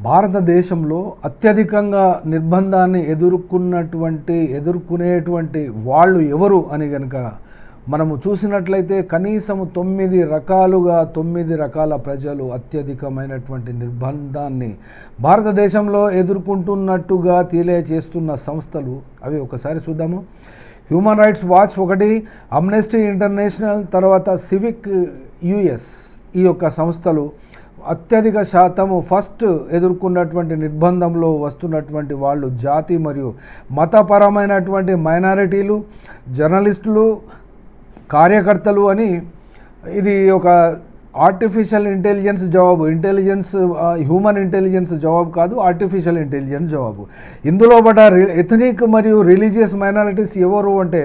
భారతదేశంలో అత్యధికంగా నిర్బంధాన్ని ఎదుర్కొనేటువంటి వాళ్ళు ఎవరు అని గనుక మనము చూసినట్లయితే కనీసం 9 రకాల ప్రజలు అత్యధికమైనటువంటి నిర్బంధాన్ని భారతదేశంలో ఎదుర్కొంటున్నట్టుగా తెలియజేస్తున్న సంస్థలు అవి ఒకసారి చూద్దాము. హ్యూమన్ రైట్స్ వాచ్ ఒకటి, అమ్నెస్టీ ఇంటర్నేషనల్, తర్వాత సివిక్ యుఎస్. ఈ యొక్క సంస్థలు అత్యధిక శాతము ఫస్ట్ ఎదుర్కొన్నటువంటి నిర్బంధంలో వస్తున్నటువంటి వాళ్ళు జాతి మరియు మతపరమైనటువంటి మైనారిటీలు, జర్నలిస్టులు, కార్యకర్తలు అని. ఇది ఒక ఆర్టిఫిషియల్ ఇంటెలిజెన్స్ జవాబు. హ్యూమన్ ఇంటెలిజెన్స్ జవాబు కాదు, ఆర్టిఫిషియల్ ఇంటెలిజెన్స్ జవాబు. ఇందులో ఎథనిక్ మరియు రిలీజియస్ మైనారిటీస్ ఎవరు అంటే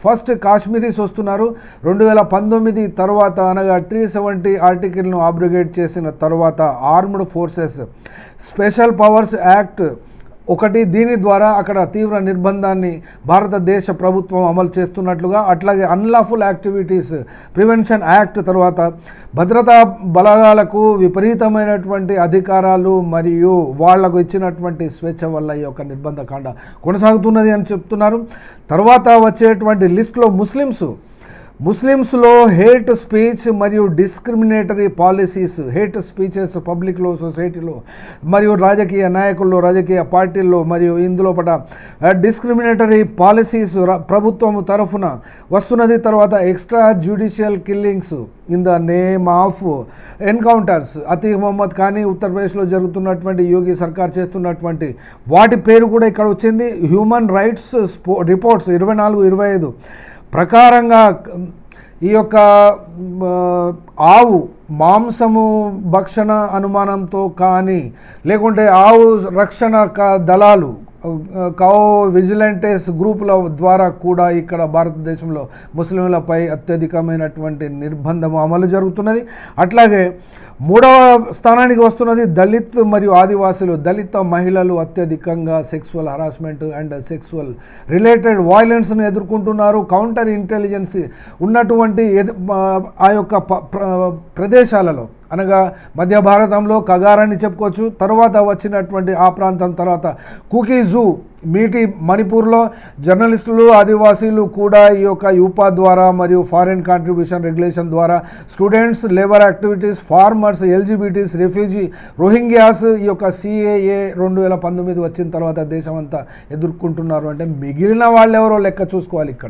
ఫస్ట్ కాశ్మీరీస్ వస్తున్నారు. 2019 తర్వాత అనగా 370 ఆర్టికల్ను అబ్రిగేట్ చేసిన తర్వాత armed forces special powers act ఒకటి, దీని ద్వారా అక్కడ తీవ్ర నిర్బంధాన్ని భారతదేశ ప్రభుత్వం అమలు చేస్తున్నట్లుగా, అట్లాగే అన్లాఫుల్ యాక్టివిటీస్ ప్రివెన్షన్ యాక్ట్, తర్వాత భద్రతా బలగాలకు విపరీతమైనటువంటి అధికారాలు మరియు వాళ్లకు ఇచ్చినటువంటి స్వేచ్ఛ వల్ల ఈ యొక్క నిర్బంధకాండ కొనసాగుతున్నది అని చెప్తున్నారు. తర్వాత వచ్చేటువంటి లిస్టులో ముస్లిమ్స్లో హేట్ స్పీచ్ మరియు డిస్క్రిమినేటరీ పాలసీస్, హేట్ స్పీచెస్ పబ్లిక్లో, సొసైటీలో మరియు రాజకీయ నాయకుల్లో, రాజకీయ పార్టీల్లో మరియు ఇందులో డిస్క్రిమినేటరీ పాలసీస్ ప్రభుత్వం తరఫున వస్తున్నది. తర్వాత extra judicial killings in the name of encounters, Atiq Mohammad ఖానీ ఉత్తరప్రదేశ్లో జరుగుతున్నటువంటి యోగి సర్కార్ చేస్తున్నటువంటి వాటి పేరు కూడా ఇక్కడ వచ్చింది. హ్యూమన్ రైట్స్ రిపోర్ట్స్ 24-25 ప్రకారంగా ఈ యొక్క ఆవు మాంసము భక్షణ అనుమానంతో కానీ, లేకుంటే ఆవు రక్షణ దళాలు కౌ విజిలెంటేస్ గ్రూపుల ద్వారా కూడా ఇక్కడ భారతదేశంలో ముస్లింలపై అత్యధికమైనటువంటి నిర్బంధం అమలు జరుగుతున్నది. అట్లాగే 3వ స్థానానికి వస్తున్నది దళిత్ మరియు ఆదివాసులు. దళిత మహిళలు అత్యధికంగా sexual harassment and sexual related వైలెన్స్ను ఎదుర్కొంటున్నారు. కౌంటర్ ఇంటెలిజెన్స్ ఉన్నటువంటి ఆ యొక్క ప్రదేశాలలో అనగా మధ్య భారతంలో కగారని చెప్పుకోవచ్చు. తర్వాత వచ్చినటువంటి ఆ ప్రాంతం తర్వాత కుకీ జూ, మీటి మణిపూర్లో జర్నలిస్టులు, ఆదివాసీలు కూడా ఈ యొక్క యూపా ద్వారా మరియు ఫారిన్ కాంట్రిబ్యూషన్ రెగ్యులేషన్ ద్వారా students, labour activities, farmers, LGBTs, refugee, Rohingyas ఈ యొక్క CAA 2019 వచ్చిన తర్వాత దేశం అంతా ఎదుర్కొంటున్నారు. అంటే మిగిలిన వాళ్ళు ఎవరో లెక్క చూసుకోవాలి ఇక్కడ.